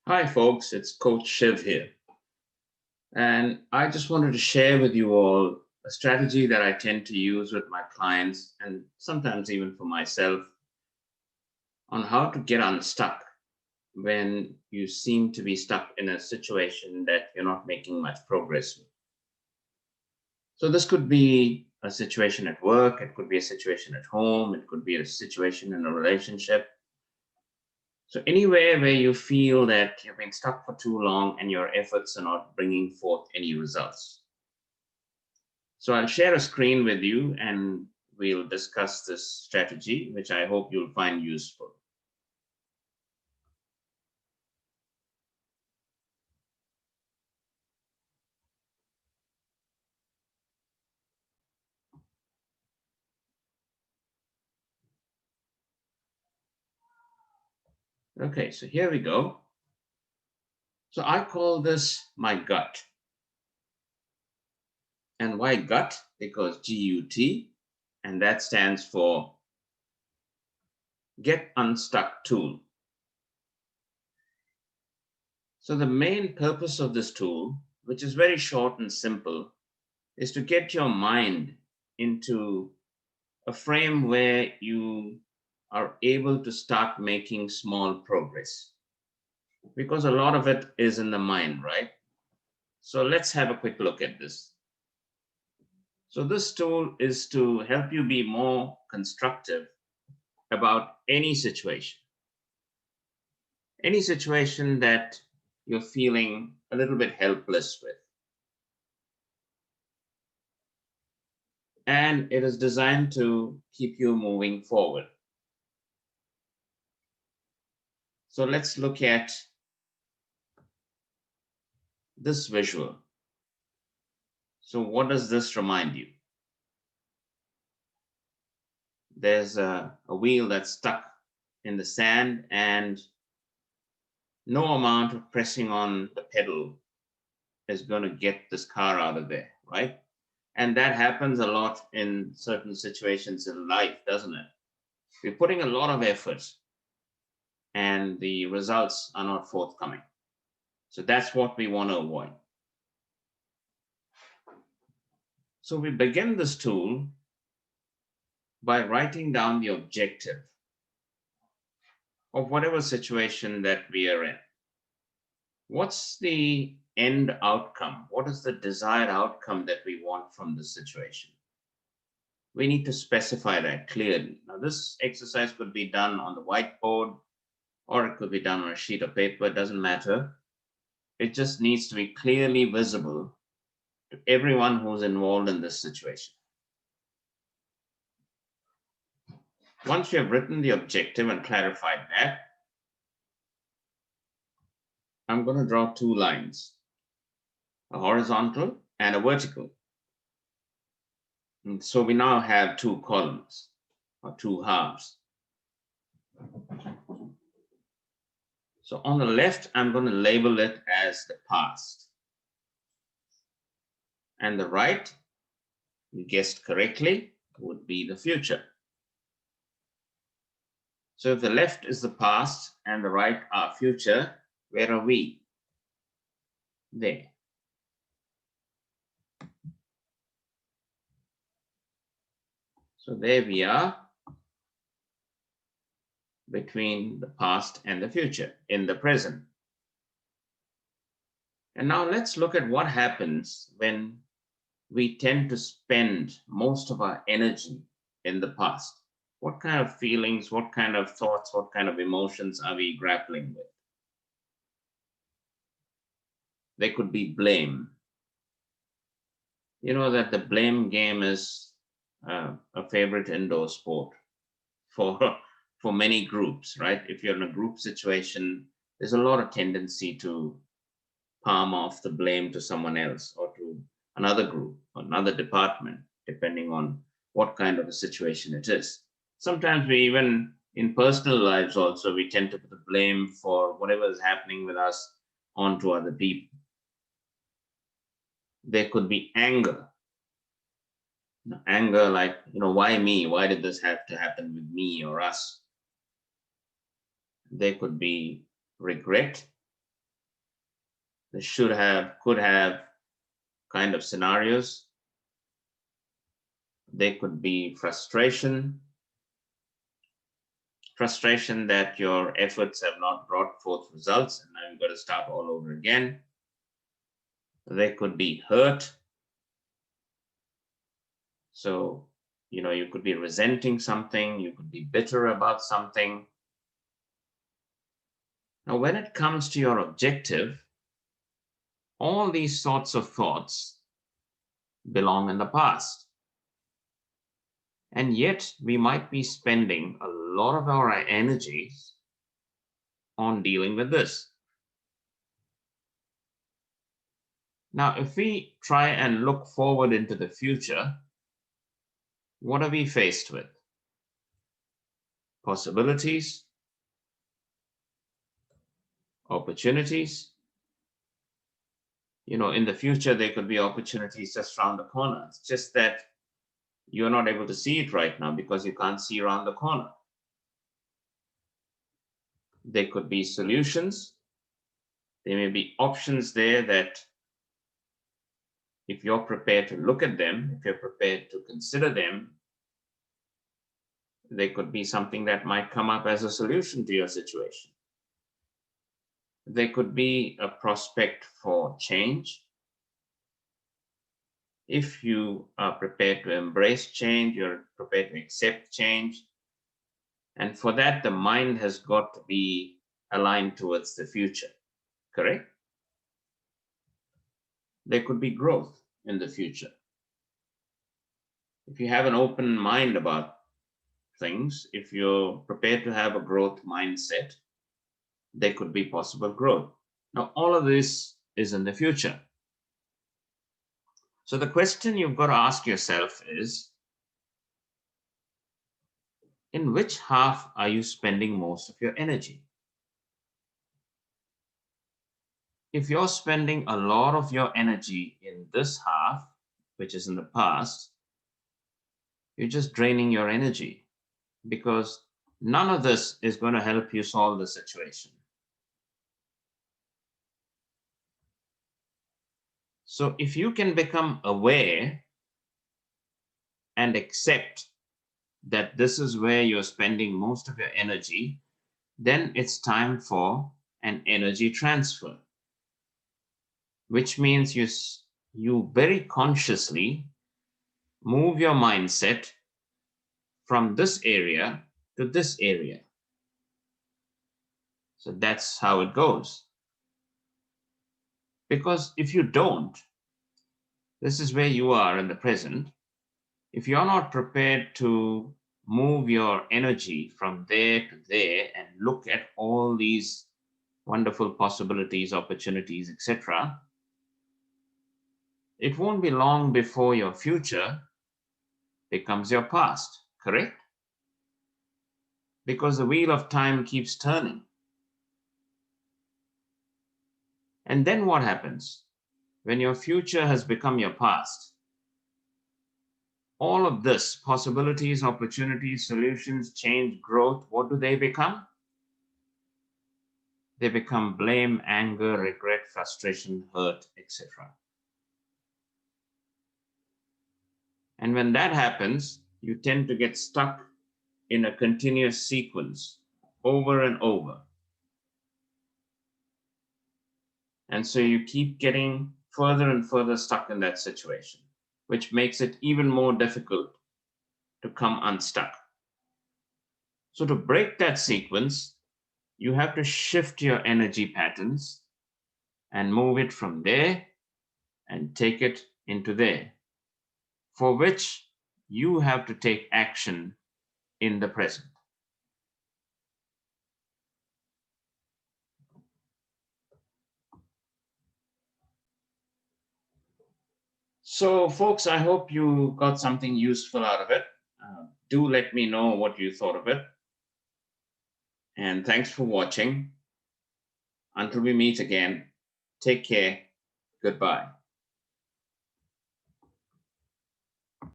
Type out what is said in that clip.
Hi, folks. It's Coach Shiv here. And I just wanted to share with you all a strategy that I tend to use with my clients and sometimes even for myself on how to get unstuck when you seem to be stuck in a situation that you're not making much progress with. So, this could be a situation at work, it could be a situation at home, it could be a situation in a relationship. So anywhere where you feel that you've been stuck for too long and your efforts are not bringing forth any results. So I'll share a screen with you and we'll discuss this strategy, which I hope you'll find useful. Okay, so here we go. So I call this my gut. And why gut? Because GUT, and that stands for Get Unstuck Tool. So the main purpose of this tool, which is very short and simple, is to get your mind into a frame where you are able to start making small progress. Because a lot of it is in the mind, right? So let's have a quick look at this. So this tool is to help you be more constructive about any situation that you're feeling a little bit helpless with. And it is designed to keep you moving forward. So let's look at this visual. So what does this remind you? There's a wheel that's stuck in the sand and no amount of pressing on the pedal is going to get this car out of there, right? And that happens a lot in certain situations in life, doesn't it? We're putting a lot of effort and the results are not forthcoming. So that's what we want to avoid. So we begin this tool by writing down the objective of whatever situation that we are in. What's the end outcome? What is the desired outcome that we want from this situation? We need to specify that clearly. Now, this exercise could be done on the whiteboard or it could be done on a sheet of paper, it doesn't matter. It just needs to be clearly visible to everyone who's involved in this situation. Once you have written the objective and clarified that, I'm going to draw two lines, a horizontal and a vertical. And so we now have two columns or two halves. So on the left, I'm going to label it as the past. And the right, you guessed correctly, would be the future. So if the left is the past and the right our future, where are we? There. So there we are between the past and the future in the present. And now let's look at what happens when we tend to spend most of our energy in the past. What kind of feelings, what kind of thoughts, what kind of emotions are we grappling with? There could be blame. You know that the blame game is a favorite indoor sport for many groups, right? If you're in a group situation, there's a lot of tendency to palm off the blame to someone else or to another group or another department, depending on what kind of a situation it is. Sometimes we even in personal lives also, we tend to put the blame for whatever is happening with us onto other people. There could be anger. Anger like, why me? Why did this have to happen with me or us? There could be regret. the should have, could have kind of scenarios. They could be frustration that your efforts have not brought forth results and now you've got to start all over again. They could be hurt. So, you could be resenting something, you could be bitter about something. Now, when it comes to your objective, all these sorts of thoughts belong in the past. And yet we might be spending a lot of our energies on dealing with this. Now, if we try and look forward into the future, what are we faced with? Possibilities, opportunities. In the future, there could be opportunities just around the corner. It's just that you're not able to see it right now because you can't see around the corner. There could be solutions. There may be options there that if you're prepared to look at them, if you're prepared to consider them, there could be something that might come up as a solution to your situation. There could be a prospect for change. If you are prepared to embrace change, you're prepared to accept change. And for that, the mind has got to be aligned towards the future, correct? There could be growth in the future. If you have an open mind about things, if you're prepared to have a growth mindset, there could be possible growth. Now, all of this is in the future. So the question you've got to ask yourself is, in which half are you spending most of your energy? If you're spending a lot of your energy in this half, which is in the past, you're just draining your energy because none of this is going to help you solve the situation. So if you can become aware and accept that this is where you're spending most of your energy, then it's time for an energy transfer, which means you very consciously move your mindset from this area to this area. So that's how it goes. Because if you don't, this is where you are in the present. If you're not prepared to move your energy from there to there and look at all these wonderful possibilities, opportunities, etc., it won't be long before your future becomes your past, correct? Because the wheel of time keeps turning. And then what happens? When your future has become your past, all of this, possibilities, opportunities, solutions, change, growth, what do they become? They become blame, anger, regret, frustration, hurt, etc. And when that happens, you tend to get stuck in a continuous sequence over and over. And so you keep getting further and further stuck in that situation, which makes it even more difficult to come unstuck. So to break that sequence, you have to shift your energy patterns and move it from there and take it into there, for which you have to take action in the present. So folks, I hope you got something useful out of it. Do let me know what you thought of it. And thanks for watching. Until we meet again, take care. Goodbye.